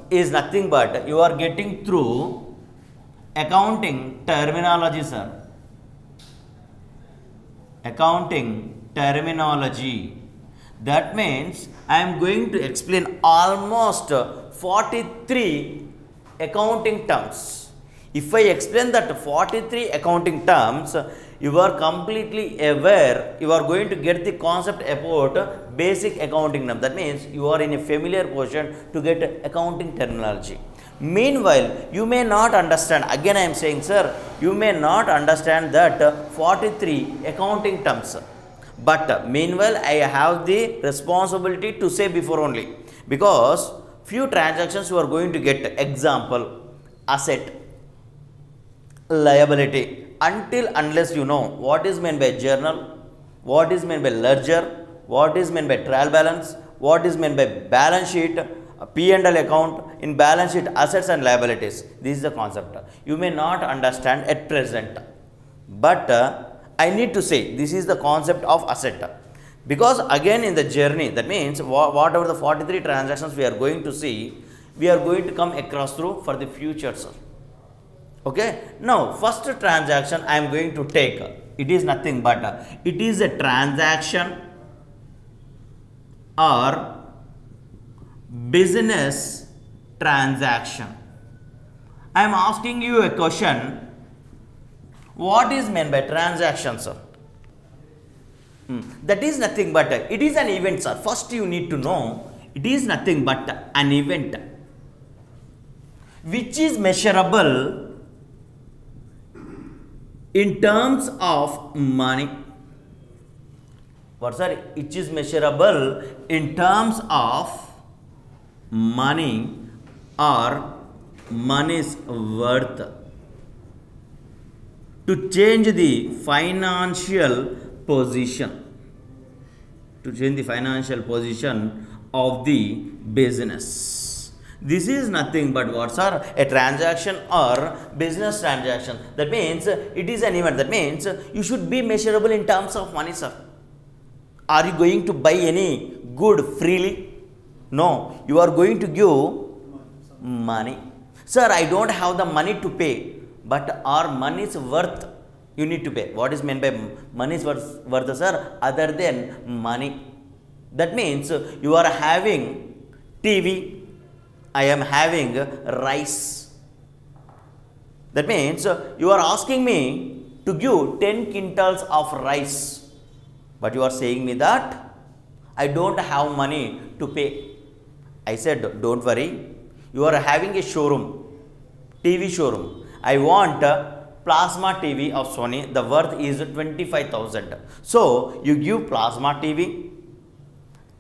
is nothing but you are getting through accounting terminology, sir. Accounting terminology. That means I am going to explain almost 43 accounting terms. If I explain that 43 accounting terms, you are completely aware, you are going to get the concept about basic accounting term. That means you are in a familiar position to get accounting terminology. Meanwhile, you may not understand, again I am saying, sir, you may not understand that 43 accounting terms. But meanwhile, I have the responsibility to say before only, because few transactions you are going to get. Example, asset, liability. Until unless you know what is meant by journal, what is meant by ledger, what is meant by trial balance, what is meant by balance sheet, P&L account, in balance sheet assets and liabilities. This is the concept. You may not understand at present, but I need to say this is the concept of asset, because again in the journey, that means whatever the 43 transactions we are going to see, we are going to come across through for the future, sir. Okay. Now, first transaction I am going to take, it is nothing but it is a transaction or business transaction. I am asking you a question. What is meant by transaction, sir? That is nothing but it is an event, sir. First you need to know it is nothing but an event which is measurable in terms of money. What, sir? It is measurable in terms of money or money's worth. To change the financial position. To change the financial position of the business. This is nothing but what, sir? A transaction or business transaction. That means it is an event. That means you should be measurable in terms of money, sir. Are you going to buy any good freely? No. You are going to give money. Sir, I don't have the money to pay, but our money's worth you need to pay. What is meant by money's worth, sir? Other than money. That means you are having TV. I am having rice. That means you are asking me to give 10 quintals of rice, but you are saying me that I don't have money to pay. I said, don't worry, you are having a showroom, TV showroom. I want a plasma TV of Sony, the worth is 25,000. So you give plasma TV,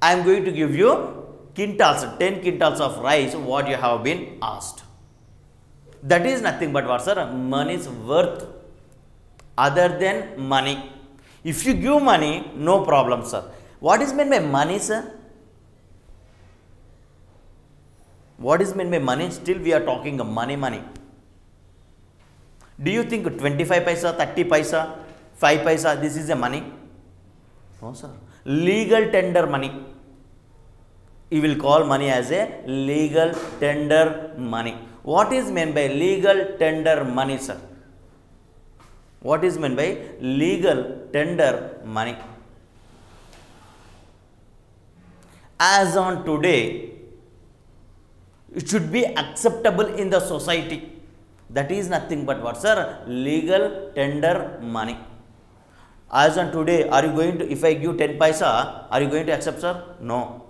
I am going to give you quintals, 10 quintals of rice, what you have been asked. That is nothing but what, sir? Money's worth other than money. If you give money, no problem, sir. What is meant by money, sir? What is meant by money? Still we are talking of money. Do you think 25 paisa, 30 paisa, 5 paisa, this is a money? No, sir. Legal tender money. You will call money as a legal tender money. What is meant by legal tender money, sir? What is meant by legal tender money? As on today, it should be acceptable in the society. That is nothing but what, sir? Legal tender money. As on today, are you going to, if I give 10 paisa, are you going to accept, sir? No.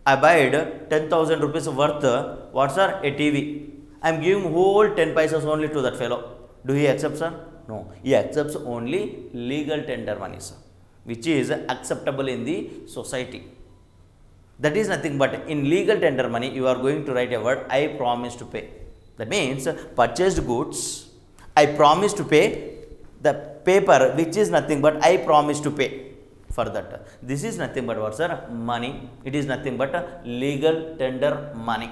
I buyed 10,000 rupees worth, what, sir? A TV. I am giving whole 10 paisas only to that fellow. Do he accept, sir? No. He accepts only legal tender money, sir, which is acceptable in the society. That is nothing but in legal tender money, you are going to write a word, I promise to pay. That means purchased goods, I promise to pay, the paper which is nothing but I promise to pay. For that, this is nothing but what, sir? Money. It is nothing but legal tender money.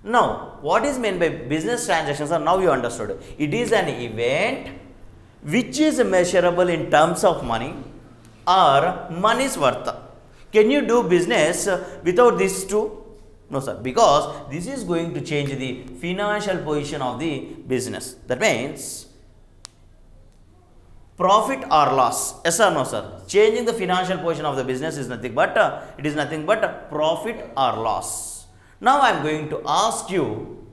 Now, what is meant by business transactions? Now you understood. It is an event which is measurable in terms of money or money's worth. Can you do business without these two? No sir, because this is going to change the financial position of the business. That means profit or loss. Yes or no sir? Changing the financial position of the business is nothing but it is nothing but profit or loss. Now I am going to ask you,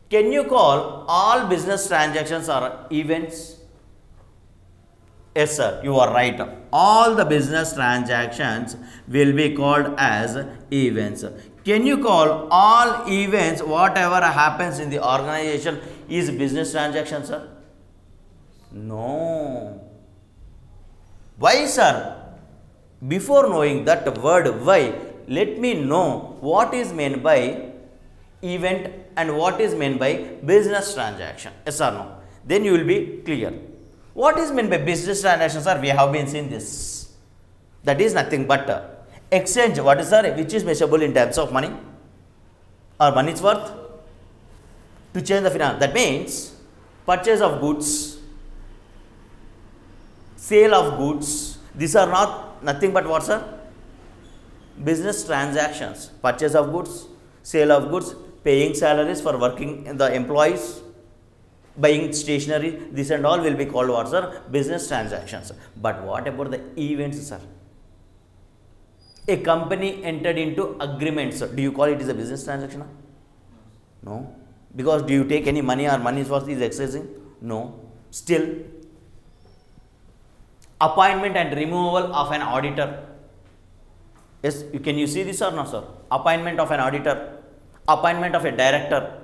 can you call all business transactions or events? Yes sir, you are right. All the business transactions will be called as events. Can you call all events, whatever happens in the organization, is business transaction, sir? No. Why, sir? Before knowing that word why, let me know what is meant by event and what is meant by business transaction. Yes or no? Then you will be clear. What is meant by business transaction, sir? We have been seeing this. That is nothing but exchange. What is, sir? Which is measurable in terms of money or money's worth to change the finance. That means purchase of goods, sale of goods. These are nothing but what, sir? Business transactions. Purchase of goods, sale of goods, paying salaries for working the employees, buying stationery, this and all will be called what, sir? Business transactions. But what about the events, sir? A company entered into agreements. Do you call it as a business transaction? No. Because do you take any money or money's worth is exercising? No. Still, appointment and removal of an auditor. Yes, can you see this or no, sir? Appointment of an auditor, appointment of a director,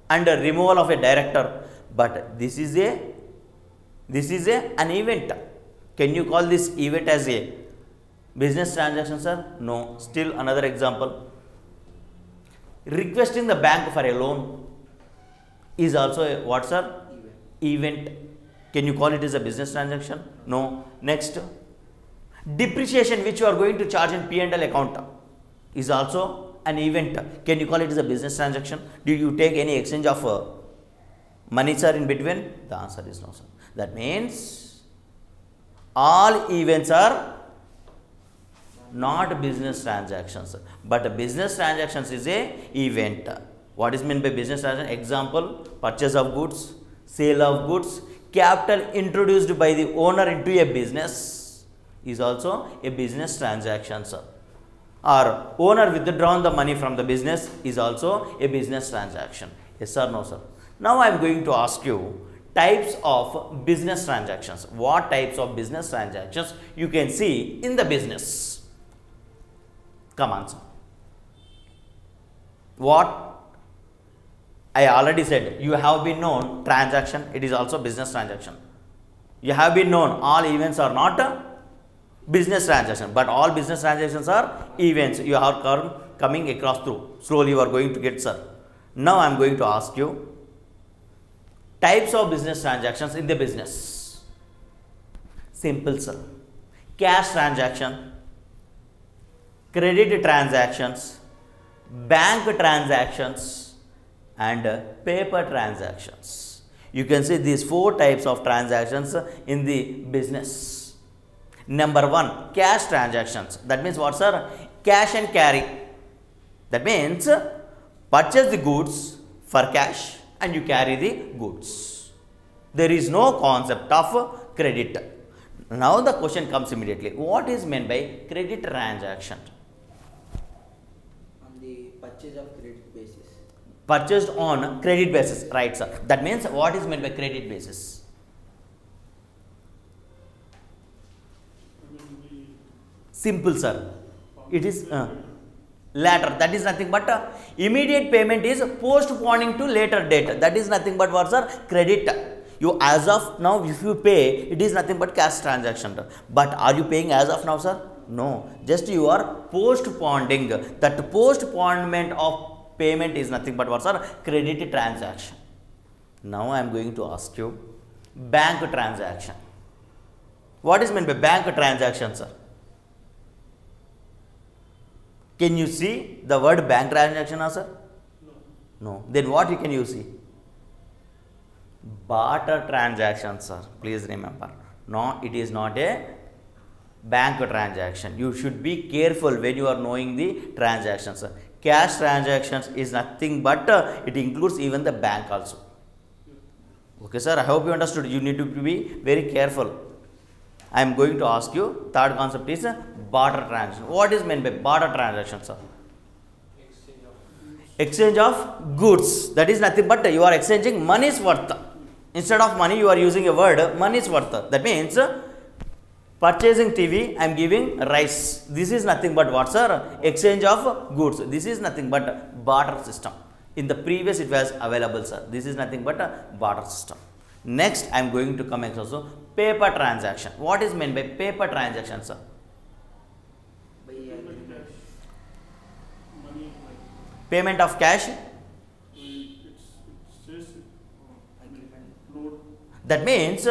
and a removal of a director. But this is an event. Can you call this event as a business transaction, sir? No. Still another example. Requesting the bank for a loan is also a what, sir? Event. Can you call it as a business transaction? No. Next. Depreciation which you are going to charge in P&L account is also an event. Can you call it as a business transaction? Did you take any exchange of money, sir, in between? The answer is no, sir. That means all events are not business transactions, but business transactions is a event. What is meant by business transaction? Example, purchase of goods, sale of goods, capital introduced by the owner into a business is also a business transaction, sir. Or owner withdrawn the money from the business is also a business transaction. Yes or no, sir? Now I am going to ask you types of business transactions. What types of business transactions you can see in the business? Come on, sir. What I already said, you have been known transaction, it is also business transaction. You have been known all events are not a business transaction, but all business transactions are events. You are coming across through. Slowly you are going to get, sir. Now I am going to ask you types of business transactions in the business. Simple, sir. Cash transaction, credit transactions, bank transactions, and paper transactions. You can see these 4 types of transactions in the business. Number 1, cash transactions. That means what, sir? Cash and carry. That means purchase the goods for cash and you carry the goods. There is no concept of credit. Now the question comes immediately. What is meant by credit transaction? On the purchase of credit basis. Purchased on credit basis. Right, sir. That means what is meant by credit basis? Simple, sir. It is later. That is nothing but immediate payment is postponing to later date. That is nothing but what, sir? Credit. You as of now, if you pay, it is nothing but cash transaction. But are you paying as of now, sir? No. Just you are postponing. That postponement of payment is nothing but what, sir? Credit transaction. Now I am going to ask you bank transaction. What is meant by bank transaction, sir? Can you see the word bank transaction, sir? No. Then what can you see? Barter transaction, sir. Please remember. No, it is not a bank transaction. You should be careful when you are knowing the transactions, sir. Cash transactions is nothing but it includes even the bank also. Okay, sir. I hope you understood. You need to be very careful. I am going to ask you. Third concept is barter transaction. What is meant by barter transaction, sir? Exchange of goods. That is nothing but you are exchanging money's worth. Instead of money, you are using a word money's worth. That means purchasing TV, I am giving rice. This is nothing but what, sir? Exchange of goods. This is nothing but barter system. In the previous it was available, sir. This is nothing but a barter system. Next, I am going to come also paper transaction. What is meant by paper transaction, sir? By agreement. Payment of cash. That means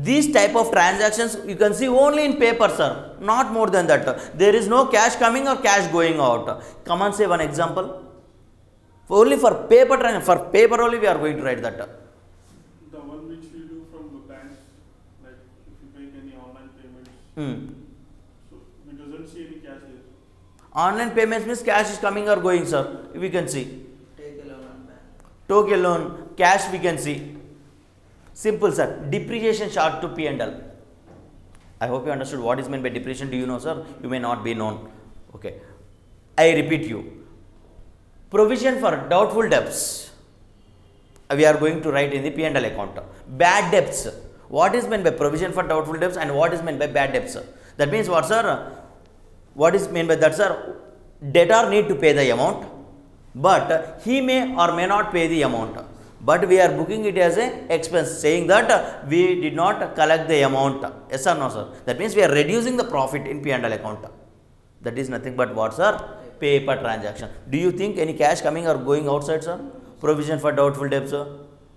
these type of transactions you can see only in paper, sir. Not more than that. There is no cash coming or cash going out. Come on, say one example. Only for paper for paper only we are going to write that. The one which we do from the banks, like if you make any online payments, so we doesn't see any cash here. Online payments means cash is coming or going, sir. We can see. Take a loan on bank. Take a loan, cash we can see. Simple, sir. Depreciation chart to P&L. I hope you understood what is meant by depreciation. Do you know, sir? You may not be known. Okay. I repeat you. Provision for doubtful debts. We are going to write in the P&L account. Bad debts. What is meant by provision for doubtful debts and what is meant by bad debts? That means what, sir? What is meant by that, sir? Debtor need to pay the amount, but he may or may not pay the amount. But we are booking it as an expense, saying that we did not collect the amount. Yes or no, sir? That means we are reducing the profit in P&L account. That is nothing but what, sir? Paper transaction. Do you think any cash coming or going outside, sir? Provision for doubtful debts, sir?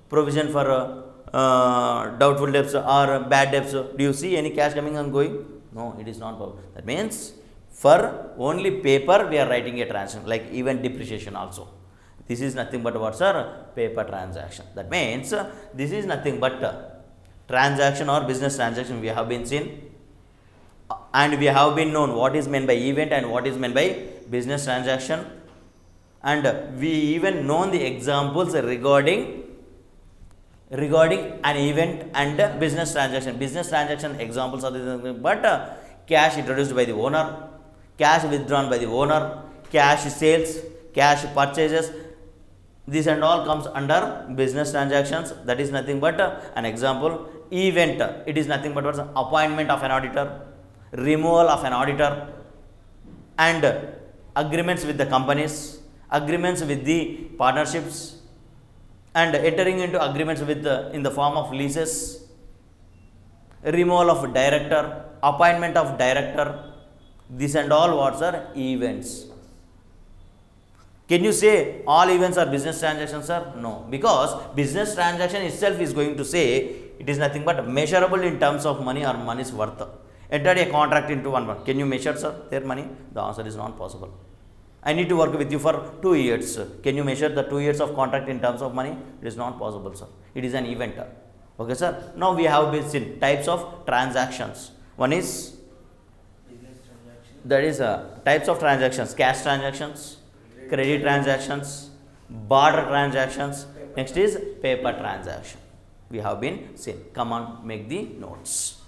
Provision for doubtful debts or bad debts. Do you see any cash coming and going? No, it is not possible. That means for only paper we are writing a transaction, like even depreciation also. This is nothing but what, sir? Paper transaction. That means this is nothing but transaction or business transaction we have been seen, and we have been known what is meant by event and what is meant by business transaction, and we even known the examples regarding an event and business transaction. Business transaction examples are the cash introduced by the owner, cash withdrawn by the owner, cash sales, cash purchases. This and all comes under business transactions. That is nothing but an example. Event, it is nothing but what? Appointment of an auditor, removal of an auditor, and agreements with the companies, agreements with the partnerships, and entering into agreements with in the form of leases, removal of director, appointment of director. This and all what are events. Can you say all events are business transactions, sir? No, because business transaction itself is going to say it is nothing but measurable in terms of money or money's worth. Entered a contract into 1 month. Can you measure, sir, their money? The answer is not possible. I need to work with you for 2 years. Can you measure the 2 years of contract in terms of money? It is not possible, sir. It is an event. Okay, sir. Now we have been seen types of transactions. One is Business transaction. that is types of transactions: cash transactions, credit transactions, barter transactions. Next is paper transaction. We have been seen. Come on, make the notes.